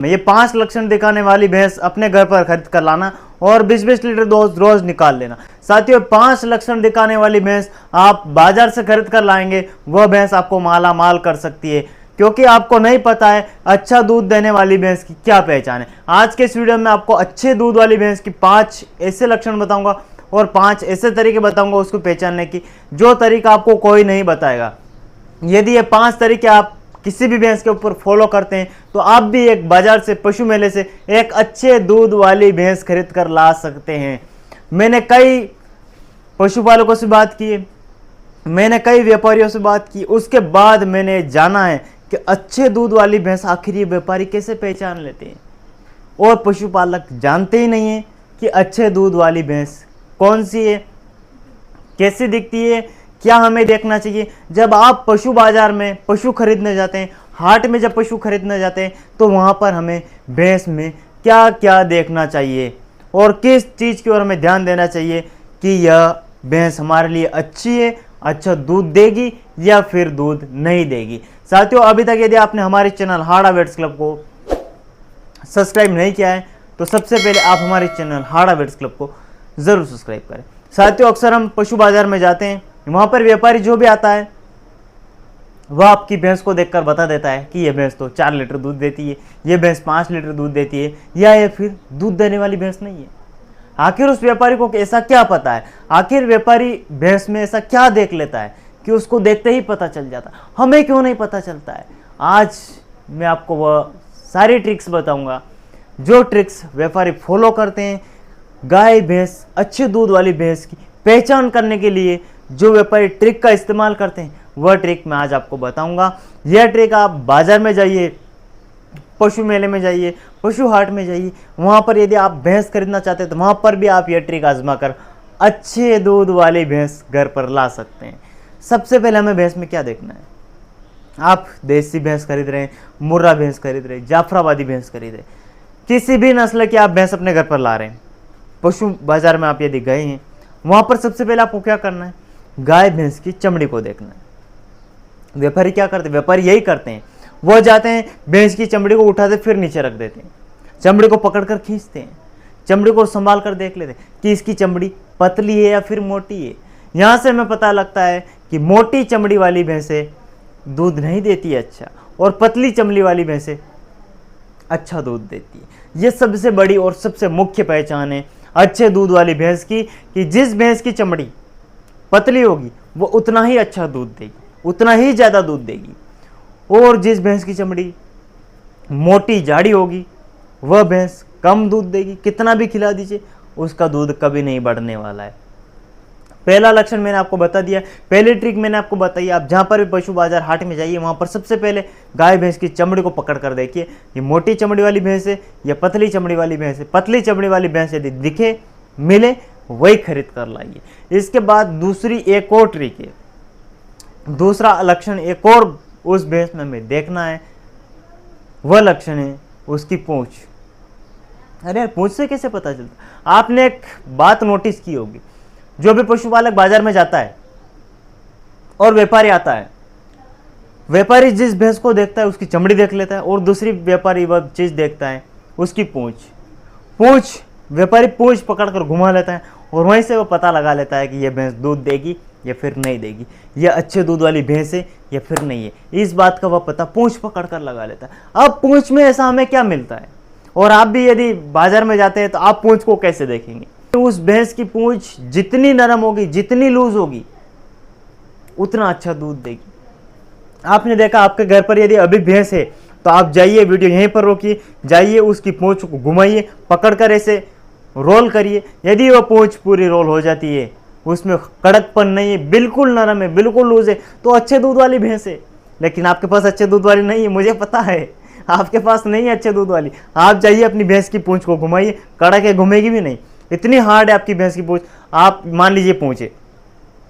ये 5 लक्षण दिखाने वाली भैंस अपने घर पर खरीद कर लाना और 20-20 लीटर दूध रोज निकाल लेना। साथियों 5 लक्षण दिखाने वाली भैंस आप बाजार से खरीद कर लाएंगे, वह भैंस आपको माला माल कर सकती है, क्योंकि आपको नहीं पता है अच्छा दूध देने वाली भैंस की क्या पहचान है। आज के इस वीडियो में आपको अच्छे दूध वाली भैंस की 5 ऐसे लक्षण बताऊंगा और 5 ऐसे तरीके बताऊंगा उसको पहचानने की, जो तरीका आपको कोई नहीं बताएगा। यदि ये 5 तरीके आप किसी भी भैंस के ऊपर फॉलो करते हैं तो आप भी एक बाजार से, पशु मेले से एक अच्छे दूध वाली भैंस खरीद कर ला सकते हैं। मैंने कई पशुपालकों से बात की, मैंने कई व्यापारियों से बात की, उसके बाद मैंने जाना है कि अच्छे दूध वाली भैंस आखिर ये व्यापारी कैसे पहचान लेते हैं। और पशुपालक जानते ही नहीं है कि अच्छे दूध वाली भैंस कौन सी है, कैसी दिखती है, क्या हमें देखना चाहिए। जब आप पशु बाजार में पशु खरीदने जाते हैं, हाट में जब पशु खरीदने जाते हैं, तो वहाँ पर हमें भैंस में क्या क्या देखना चाहिए और किस चीज़ की ओर हमें ध्यान देना चाहिए कि यह भैंस हमारे लिए अच्छी है, अच्छा दूध देगी या फिर दूध नहीं देगी। साथियों अभी तक यदि आपने हमारे चैनल हाड़ा वेट्स क्लब को सब्सक्राइब नहीं किया है तो सबसे पहले आप हमारे चैनल हाड़ा वेट्स क्लब को ज़रूर सब्सक्राइब करें। साथियों अक्सर हम पशु बाजार में जाते हैं, वहाँ पर व्यापारी जो भी आता है वह आपकी भैंस को देखकर बता देता है कि यह भैंस तो 4 लीटर दूध देती है, यह भैंस 5 लीटर दूध देती है, या ये फिर दूध देने वाली भैंस नहीं है। आखिर उस व्यापारी को ऐसा क्या पता है, आखिर व्यापारी भैंस में ऐसा क्या देख लेता है कि उसको देखते ही पता चल जाता। हमें क्यों नहीं पता चलता है? आज मैं आपको वह सारी ट्रिक्स बताऊंगा जो ट्रिक्स व्यापारी फॉलो करते हैं गाय भैंस, अच्छे दूध वाली भैंस की पहचान करने के लिए। जो व्यापारी ट्रिक का इस्तेमाल करते हैं वह ट्रिक मैं आज आपको बताऊंगा। यह ट्रिक आप बाजार में जाइए, पशु मेले में जाइए, पशु हाट में जाइए, वहाँ पर यदि आप भैंस खरीदना चाहते हैं तो वहाँ पर भी आप यह ट्रिक आजमा कर अच्छे दूध वाली भैंस घर पर ला सकते हैं। सबसे पहले हमें भैंस में क्या देखना है। आप देसी भैंस खरीद रहे हैं, मुर्रा भैंस खरीद रहे हैं, जाफराबादी भैंस खरीद रहे हैं, किसी भी नस्ल की आप भैंस अपने घर पर ला रहे हैं, पशु बाजार में आप यदि गए हैं, वहाँ पर सबसे पहले आपको क्या करना है, गाय भैंस की चमड़ी को देखना है। व्यापारी क्या करते हैं, व्यापारी यही करते हैं, वो जाते हैं भैंस की चमड़ी को उठाते फिर नीचे रख देते हैं, चमड़ी को पकड़कर खींचते हैं, चमड़ी को संभाल कर देख लेते हैं कि इसकी चमड़ी पतली है या फिर मोटी है। यहाँ से हमें पता लगता है कि मोटी चमड़ी वाली भैंसें दूध नहीं देती है अच्छा, और पतली चमड़ी वाली भैंसें अच्छा दूध देती है। ये सबसे बड़ी और सबसे मुख्य पहचान है अच्छे दूध वाली भैंस की, कि जिस भैंस की चमड़ी पतली होगी वो उतना ही अच्छा दूध देगी, उतना ही ज़्यादा दूध देगी, और जिस भैंस की चमड़ी मोटी जाड़ी होगी वह भैंस कम दूध देगी। कितना भी खिला दीजिए उसका दूध कभी नहीं बढ़ने वाला है। पहला लक्षण मैंने आपको बता दिया, पहली ट्रिक मैंने आपको बताई। आप जहाँ पर भी पशु बाजार हाट में जाइए वहाँ पर सबसे पहले गाय भैंस की चमड़ी को पकड़ कर देखिए, ये मोटी चमड़ी वाली भैंस है या पतली चमड़ी वाली भैंस है। पतली चमड़ी वाली भैंस यदि दिखे, मिले, वही खरीद कर लाइए। इसके बाद दूसरी एक और ट्रिक है, दूसरा लक्षण एक और उस भैंस में हमें देखना है, वह लक्षण है उसकी पूंछ। अरे यार पूंछ से कैसे पता चलता? आपने एक बात नोटिस की होगी, जो भी पशुपालक बाजार में जाता है और व्यापारी आता है, व्यापारी जिस भैंस को देखता है उसकी चमड़ी देख लेता है, और दूसरी व्यापारी वह चीज देखता है उसकी पूंछ। व्यापारी पूंछ पकड़कर घुमा लेता है और वहीं से वो पता लगा लेता है कि यह भैंस दूध देगी या फिर नहीं देगी, यह अच्छे दूध वाली भैंस है या फिर नहीं है। इस बात का वह पता पूंछ पकड़कर लगा लेता है। अब पूंछ में ऐसा हमें क्या मिलता है, और आप भी यदि बाजार में जाते हैं तो आप पूंछ को कैसे देखेंगे? उस भैंस की पूंछ जितनी नरम होगी, जितनी लूज होगी, उतना अच्छा दूध देगी। आपने देखा आपके घर पर यदि अभी भैंस है तो आप जाइए, वीडियो यहीं पर रोकिए, जाइए उसकी पूंछ को घुमाइए, पकड़कर ऐसे रोल करिए। यदि वह पूंछ पूरी रोल हो जाती है, उसमें कड़कपन नहीं है, बिल्कुल नरम है, बिल्कुल लूज है, तो अच्छे दूध वाली भैंस है। लेकिन आपके पास अच्छे दूध वाली नहीं है, मुझे पता है आपके पास नहीं है अच्छे दूध वाली। आप जाइए अपनी भैंस की पूंछ को घुमाइए, कड़क है, घूमेगी भी नहीं, इतनी हार्ड है आपकी भैंस की पूंछ। आप मान लीजिए पूंछ है,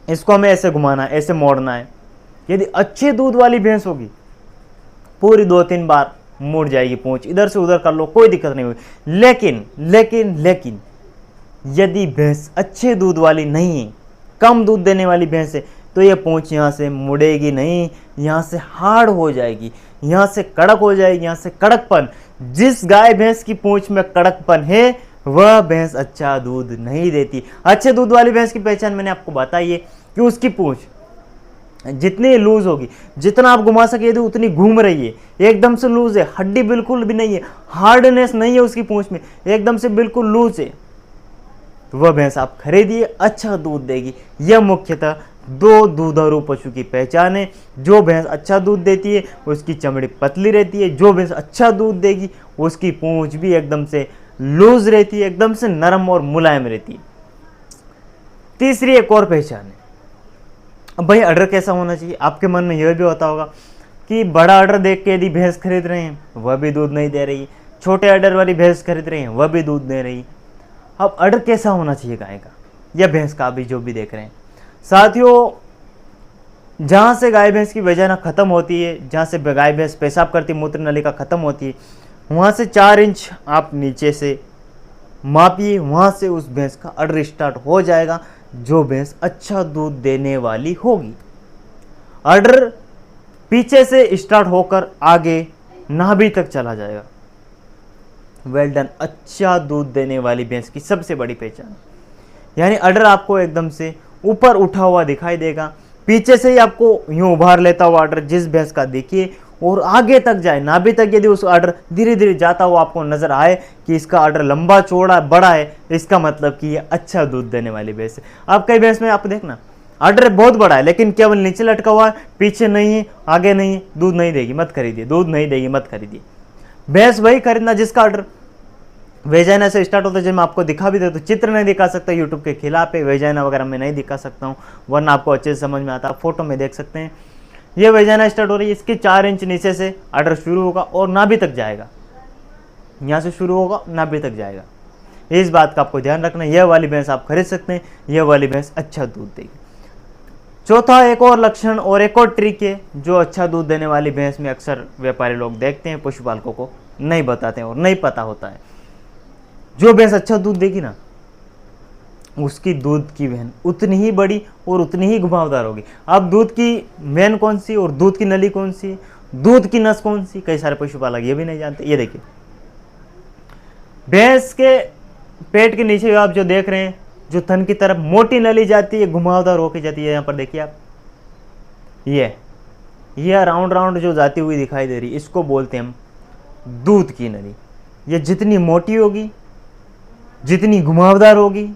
इसको हमें ऐसे घुमाना है, ऐसे मोड़ना है। यदि अच्छे दूध वाली भैंस होगी, पूरी 2-3 बार मुड़ जाएगी पूंछ, इधर से उधर कर लो, कोई दिक्कत नहीं होगी। लेकिन यदि भैंस अच्छे दूध वाली नहीं है, कम दूध देने वाली भैंस है, तो ये पूंछ यहाँ से मुड़ेगी नहीं, यहाँ से हार्ड हो जाएगी, यहाँ से कड़क हो जाएगी, यहाँ से कड़कपन, जिस गाय भैंस की पूंछ में कड़कपन है वह भैंस अच्छा दूध नहीं देती। अच्छे दूध वाली भैंस की पहचान मैंने आपको बताई है कि उसकी पूंछ जितनी लूज होगी, जितना आप घुमा सके यदि उतनी घूम रही है, एकदम से लूज है, हड्डी बिल्कुल भी नहीं है, हार्डनेस नहीं है उसकी पूंछ में, एकदम से बिल्कुल लूज है, तो वह भैंस आप खरीदिए, अच्छा दूध देगी। यह मुख्यतः दो दुधारू पशु की पहचान है। जो भैंस अच्छा दूध देती है उसकी चमड़ी पतली रहती है, जो भैंस अच्छा दूध देगी उसकी पूंछ भी एकदम से लूज रहती है, एकदम से नरम और मुलायम रहती है। तीसरी एक और पहचान है। अब भाई ऑर्डर कैसा होना चाहिए? आपके मन में यह भी होता होगा कि बड़ा ऑर्डर देख के यदि भैंस खरीद रहे हैं वह भी दूध नहीं दे रही, छोटे ऑर्डर वाली भैंस खरीद रहे हैं वह भी दूध दे रही। अब ऑर्डर कैसा होना चाहिए गाय का या भैंस का, अभी जो भी देख रहे हैं साथियों, जहाँ से गाय भैंस की वजाना खत्म होती है, जहाँ से गाय भैंस पेशाब करती मूत्र नलिका खत्म होती है, वहाँ से 4 इंच आप नीचे से मापिए, वहाँ से उस भैंस का ऑर्डर स्टार्ट हो जाएगा जो भैंस अच्छा दूध देने वाली होगी। ऑर्डर पीछे से स्टार्ट होकर आगे नाभि तक चला जाएगा। वेल डन, अच्छा दूध देने वाली भैंस की सबसे बड़ी पहचान, यानी ऑर्डर आपको एकदम से ऊपर उठा हुआ दिखाई देगा, पीछे से ही आपको यूं उभार लेता हुआ ऑर्डर जिस भैंस का देखिए और आगे तक जाए, नाभि तक यदि उस ऑर्डर धीरे धीरे जाता हुआ आपको नजर आए कि इसका ऑर्डर लंबा चौड़ा बड़ा है, इसका मतलब कि ये अच्छा दूध देने वाली भैंस है। आप कई भैंस में आप देखना ऑर्डर बहुत बड़ा है लेकिन केवल नीचे लटका हुआ है, पीछे नहीं है, आगे नहीं है, दूध नहीं देगी मत खरीदिए, दूध नहीं देगी मत खरीदिए। भैंस वही खरीदना जिसका ऑर्डर वेजाइना से स्टार्ट होता है। जब मैं आपको दिखा भी दे तो चित्र नहीं दिखा सकता, यूट्यूब के खिलाफ है, वेजाइना वगैरह मैं नहीं दिखा सकता हूँ वरना आपको अच्छे से समझ में आता है, फोटो में देख सकते हैं। ये वेजाइना स्टार्ट हो रही है, इसके 4 इंच नीचे से ऑर्डर शुरू होगा और नाभि तक जाएगा, यहाँ से शुरू होगा नाभि तक जाएगा। इस बात का आपको ध्यान रखना, यह वाली भैंस आप खरीद सकते हैं, यह वाली भैंस अच्छा दूध देगी। चौथा एक और लक्षण और एक और ट्रिक है जो अच्छा दूध देने वाली भैंस में अक्सर व्यापारी लोग देखते हैं, पशुपालकों को नहीं बताते हैं और नहीं पता होता है। जो भैंस अच्छा दूध देगी ना उसकी दूध की वहन उतनी ही बड़ी और उतनी ही घुमावदार होगी। अब दूध की वहन कौन सी और दूध की नली कौन सी, दूध की नस कौन सी, कई सारे पशुपालक ये भी नहीं जानते। ये देखिए भैंस के पेट के नीचे आप जो देख रहे हैं, जो थन की तरफ मोटी नली जाती है, घुमावदार होकर जाती है, यहाँ पर देखिए आप, ये राउंड राउंड जो जाती हुई दिखाई दे रही, इसको बोलते हैं हम दूध की नली। ये जितनी मोटी होगी, जितनी घुमावदार होगी,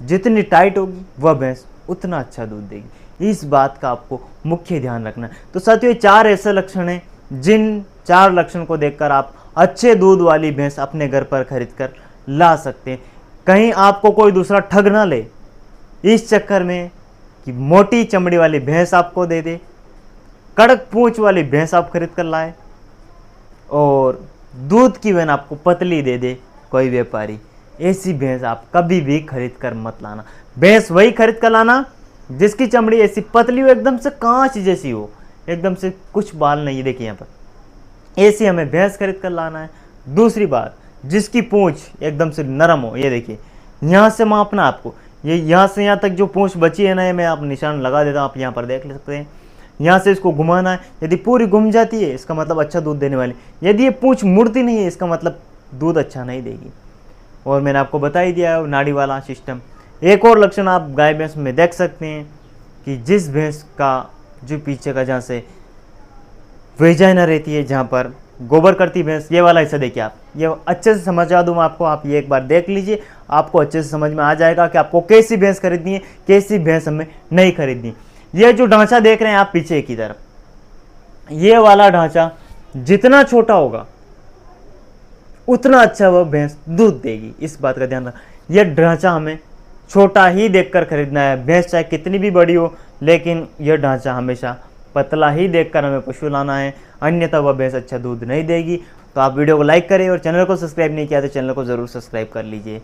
जितनी टाइट होगी, वह भैंस उतना अच्छा दूध देगी। इस बात का आपको मुख्य ध्यान रखना है। तो साथियों 4 ऐसे लक्षण हैं जिन 4 लक्षण को देखकर आप अच्छे दूध वाली भैंस अपने घर पर खरीद कर ला सकते हैं। कहीं आपको कोई दूसरा ठग ना ले इस चक्कर में कि मोटी चमड़ी वाली भैंस आपको दे दे, कड़क पूंछ वाली भैंस आप खरीद कर लाए और दूध की वहन आपको पतली दे दे कोई व्यापारी। ऐसी भैंस आप कभी भी खरीद कर मत लाना। भैंस वही खरीद कर लाना जिसकी चमड़ी ऐसी पतली हो, एकदम से कांच जैसी हो, एकदम से कुछ बाल नहीं, देखिए यहाँ पर, ऐसी हमें भैंस खरीद कर लाना है। दूसरी बात, जिसकी पूंछ एकदम से नरम हो, ये देखिए यहाँ से मापना आपको, ये यहाँ से यहाँ तक जो पूंछ बची है ना, ये मैं आप निशान लगा देता हूँ, आप यहाँ पर देख सकते हैं। यहाँ से इसको घुमाना है, यदि पूरी घूम जाती है इसका मतलब अच्छा दूध देने वाली, यदि ये पूंछ मुड़ती नहीं है इसका मतलब दूध अच्छा नहीं देगी। और मैंने आपको बता ही दिया है नाड़ी वाला सिस्टम। एक और लक्षण आप गाय भैंस में देख सकते हैं कि जिस भैंस का जो पीछे का जहाँ से वेजाइना रहती है, जहाँ पर गोबर करती भैंस, ये वाला हिस्सा देखिए आप, ये अच्छे से समझा दूँ आपको, आप ये एक बार देख लीजिए, आपको अच्छे से समझ में आ जाएगा कि आपको कैसी भैंस खरीदनी है, कैसी भैंस हमें नहीं खरीदनी। ये जो ढांचा देख रहे हैं आप पीछे की तरफ, ये वाला ढांचा जितना छोटा होगा उतना अच्छा वह भैंस दूध देगी। इस बात का ध्यान रखना, यह ढांचा हमें छोटा ही देखकर खरीदना है। भैंस चाहे कितनी भी बड़ी हो, लेकिन यह ढांचा हमेशा पतला ही देखकर हमें पशु लाना है, अन्यथा वह भैंस अच्छा दूध नहीं देगी। तो आप वीडियो को लाइक करें और चैनल को सब्सक्राइब नहीं किया तो चैनल को ज़रूर सब्सक्राइब कर लीजिए।